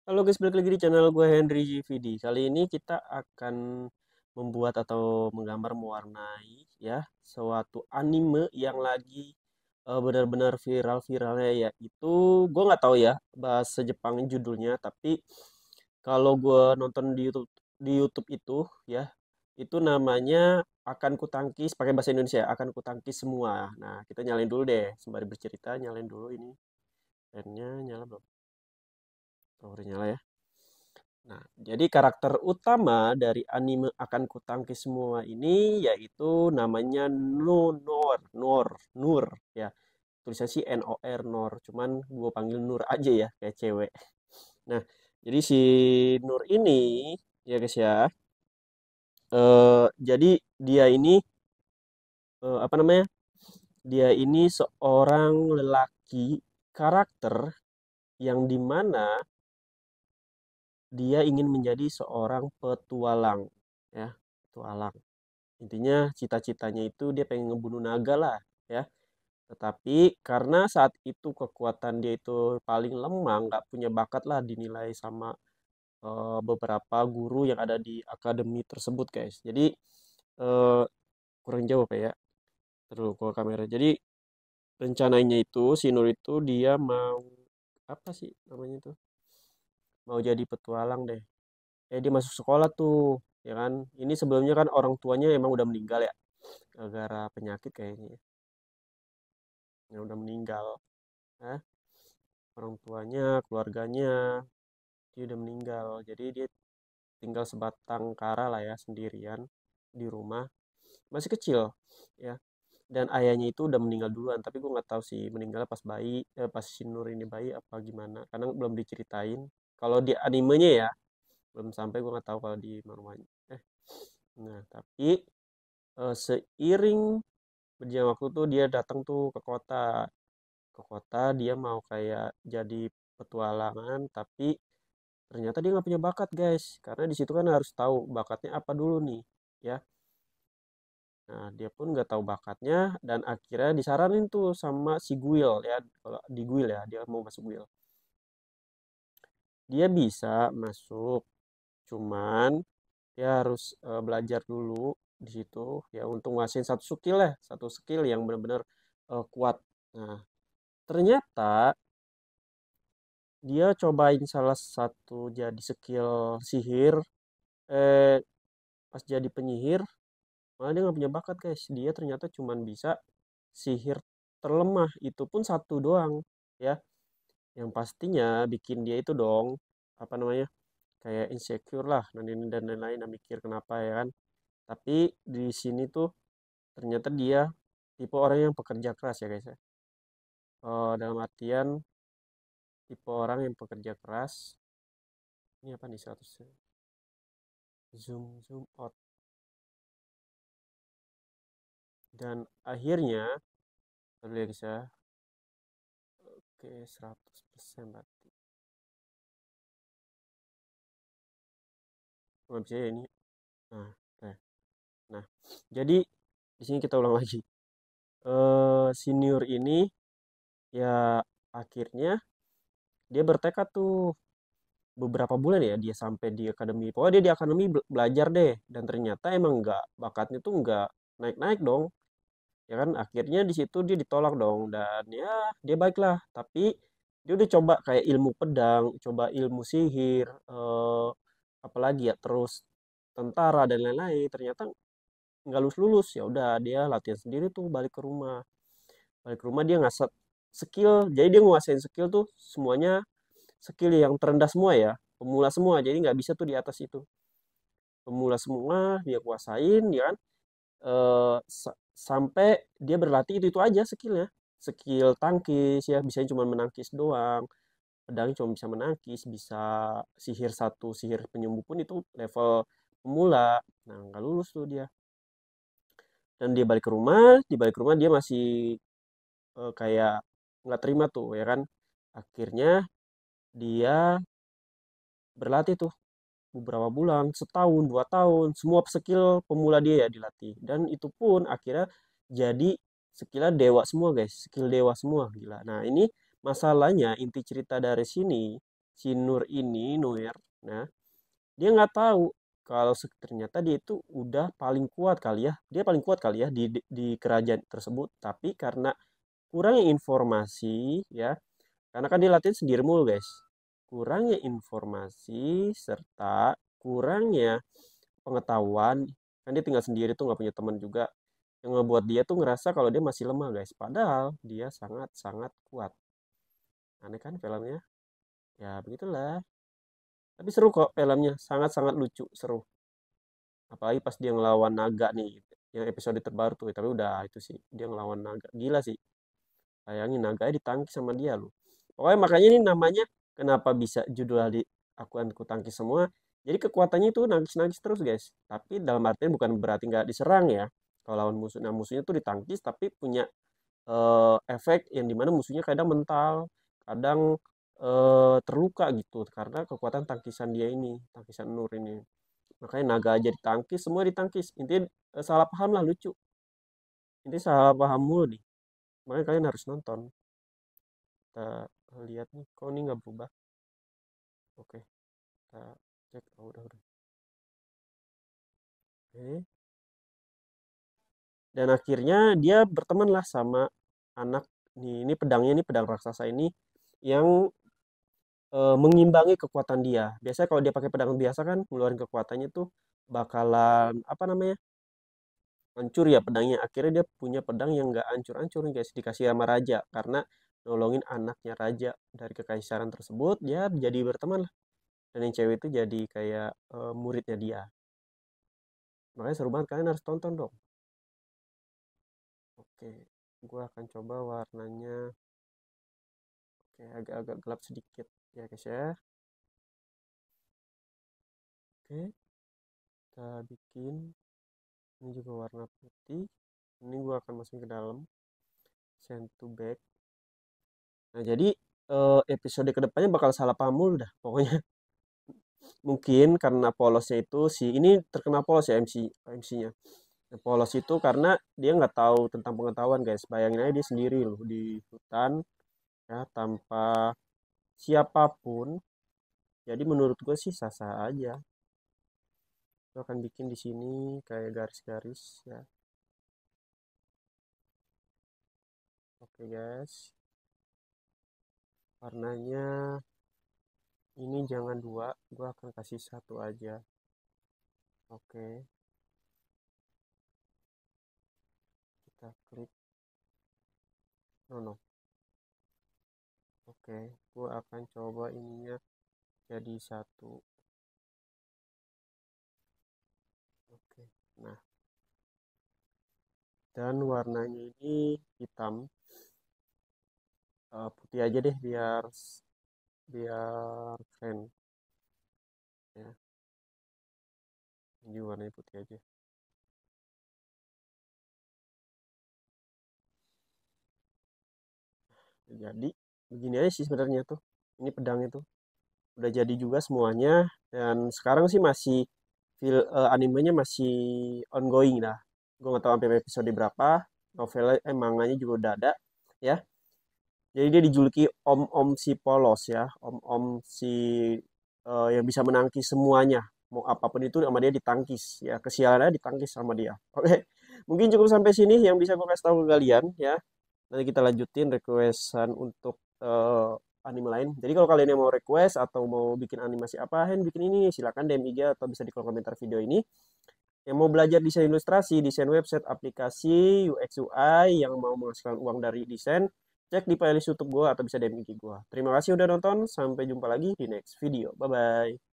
Halo guys, balik lagi di channel gue Henry GVD. Kali ini kita akan membuat atau menggambar mewarnai ya suatu anime yang lagi benar-benar viral-viralnya ya. Itu gue nggak tahu ya bahasa Jepang judulnya, tapi kalau gue nonton di YouTube itu ya, itu namanya akan kutangkis pakai bahasa Indonesia, akan kutangkis semua. Nah, kita nyalain dulu deh sembari bercerita, nyalain dulu ini. Pennya nyala belum? Oh, udah nyala ya. Nah, jadi karakter utama dari anime akan kutangkis semua ini yaitu namanya Nur ya. Tulisannya sih Nor Nor, cuman gue panggil Nur aja ya kayak cewek. Nah, jadi si Nur ini ya guys ya, jadi dia ini apa namanya? Dia ini seorang lelaki karakter yang dimana dia ingin menjadi seorang petualang ya, petualang. Intinya cita-citanya itu dia pengen ngebunuh naga lah ya. Tetapi karena saat itu kekuatan dia itu paling lemah, nggak punya bakat lah dinilai sama beberapa guru yang ada di akademi tersebut guys. Jadi eh, kurang jauh apa ya? Terus ke kamera. Jadi rencananya itu si Nur itu dia mau apa sih namanya itu? Mau jadi petualang deh. Dia masuk sekolah tuh, ya kan? Ini sebelumnya kan orang tuanya emang udah meninggal ya, gara-gara penyakit kayaknya, ya. Yang udah meninggal. Ya. Orang tuanya, keluarganya, dia udah meninggal. Jadi dia tinggal sebatang kara lah ya, sendirian di rumah. Masih kecil, ya. Dan ayahnya itu udah meninggal duluan, tapi gue nggak tahu sih meninggalnya pas bayi, pas si Nur ini bayi apa gimana. Karena belum diceritain. Kalau di animenya ya, belum sampai gue nggak tahu kalau di manuanya. Nah, tapi seiring berjalan waktu tuh dia datang tuh ke kota. Ke kota dia mau kayak jadi petualangan, tapi ternyata dia nggak punya bakat guys. Karena di situ kan harus tahu bakatnya apa dulu nih, ya. Nah, dia pun nggak tahu bakatnya dan akhirnya disaranin tuh sama si Guil ya. Kalau di Guil ya, dia mau masuk Guil. Dia bisa masuk, cuman dia harus belajar dulu di situ ya untuk nguasain satu skill ya, satu skill yang benar-benar kuat. Nah, ternyata dia cobain salah satu jadi skill sihir, eh pas jadi penyihir malah dia nggak punya bakat guys. Dia ternyata cuman bisa sihir terlemah, itu pun satu doang ya, yang pastinya bikin dia itu dong apa namanya, kayak insecure lah dan ini dan lain-lain, nah, mikir kenapa ya kan. Tapi di sini tuh ternyata dia tipe orang yang pekerja keras ya guys ya. Dalam artian tipe orang yang pekerja keras. Ini apa nih 100 zoom zoom out. Dan akhirnya lihat guys ya, oke 100% berarti nggak bisa ya ini. Nah, nah, nah, jadi di sini kita ulang lagi. Senior ini ya akhirnya dia bertekad tuh beberapa bulan ya dia sampai di akademi. Pokoknya dia di akademi belajar deh, dan ternyata emang nggak, bakatnya tuh nggak naik-naik dong. Ya kan akhirnya di situ dia ditolak dong, dan ya dia baiklah, tapi dia udah coba kayak ilmu pedang, coba ilmu sihir, apalagi ya, terus tentara dan lain-lain, ternyata nggak lulus lulus. Ya udah dia latihan sendiri tuh, balik ke rumah dia ngasat skill, jadi dia nguasain skill tuh semuanya, skill yang terendah semua ya, pemula semua, jadi nggak bisa tuh di atas itu, pemula semua dia kuasain ya kan. Sampai dia berlatih itu aja skillnya, skill tangkis ya, bisa cuma menangkis doang, pedangnya cuma bisa menangkis, bisa sihir satu sihir penyembuh pun itu level pemula. Nah, nggak lulus tuh dia, dan dia balik ke rumah, di balik rumah dia masih kayak nggak terima tuh ya kan. Akhirnya dia berlatih tuh beberapa bulan, setahun, 2 tahun, semua skill pemula dia ya dilatih. Dan itu pun akhirnya jadi skillnya dewa semua guys, skill dewa semua, gila. Nah ini masalahnya, inti cerita dari sini, si Nur ini, Nuir, nah dia nggak tahu kalau ternyata dia itu udah paling kuat kali ya, dia paling kuat kali ya di kerajaan tersebut, tapi karena kurangnya informasi ya, karena kan dia latihan sendiri mulu guys, kurangnya informasi serta kurangnya pengetahuan, kan dia tinggal sendiri tuh nggak punya teman juga, yang ngebuat dia tuh ngerasa kalau dia masih lemah guys, padahal dia sangat sangat kuat. Aneh kan filmnya, ya begitulah, tapi seru kok filmnya, sangat sangat lucu, seru, apalagi pas dia ngelawan naga nih, yang episode terbaru tuh, tapi udah itu sih dia ngelawan naga gila sih, bayangin naganya ditangkis sama dia loh. Pokoknya makanya ini namanya kenapa bisa judul di aku tangkis semua, jadi kekuatannya itu nangkis-nangkis terus guys, tapi dalam artian bukan berarti nggak diserang ya, kalau lawan musuh, nah musuhnya tuh ditangkis tapi punya efek yang dimana musuhnya kadang mental, kadang terluka gitu karena kekuatan tangkisan dia ini, tangkisan Nur ini. Makanya naga aja ditangkis, semua ditangkis. Intinya salah paham lah, lucu. Intinya salah paham mulu nih. Makanya kalian harus nonton. Kita lihat nih, kok ini nggak berubah. Oke, kita cek. Oh, udah. Oke. Dan akhirnya dia berteman lah sama anak nih. Ini pedangnya, ini pedang raksasa ini yang mengimbangi kekuatan dia. Biasanya kalau dia pakai pedang biasa kan ngeluarin kekuatannya tuh bakalan apa namanya? Hancur ya pedangnya. Akhirnya dia punya pedang yang nggak hancur-hancur nih guys, dikasih sama raja karena nolongin anaknya raja dari kekaisaran tersebut, dia jadi berteman lah. Dan yang cewek itu jadi kayak muridnya dia. Makanya seru banget, kalian harus tonton dong. Oke, gua akan coba warnanya. Oke, agak-agak gelap sedikit ya guys ya. Oke, kita bikin ini juga warna putih. Ini gua akan masukin ke dalam, send to back. Nah jadi episode kedepannya bakal salah paham mulu dah pokoknya. Mungkin karena polosnya itu si ini terkena polos ya, MC-nya polos itu karena dia nggak tahu tentang pengetahuan guys, bayangin aja dia sendiri loh di hutan ya tanpa siapapun, jadi menurut gue sih sah-sah aja. Gue akan bikin di sini kayak garis-garis ya. Oke guys, warnanya ini jangan dua, gue akan kasih satu aja. Oke, kita klik, no. Oke, gue akan coba ininya jadi satu. Oke, nah dan warnanya ini hitam, putih aja deh biar biar keren ya, ini warnanya putih aja. Jadi begini aja sih sebenarnya tuh, ini pedang itu udah jadi juga semuanya, dan sekarang sih masih animenya masih ongoing dah, gue nggak tahu sampai episode berapa, novelnya manganya juga udah ada ya. Jadi dia dijuluki om-om si polos ya, om-om si yang bisa menangkis semuanya, mau apapun itu sama dia ditangkis ya, kesialannya ditangkis sama dia. Oke, mungkin cukup sampai sini yang bisa gue kasih tahu ke kalian ya. Nanti kita lanjutin requestan untuk anime lain. Jadi kalau kalian yang mau request atau mau bikin animasi apa, Hen bikin ini, silakan DM IG atau bisa di kolom komentar video ini. Yang mau belajar desain ilustrasi, desain website, aplikasi, UX UI, yang mau menghasilkan uang dari desain, cek di playlist YouTube gue atau bisa DM IG gue. Terima kasih udah nonton, sampai jumpa lagi di next video. Bye-bye.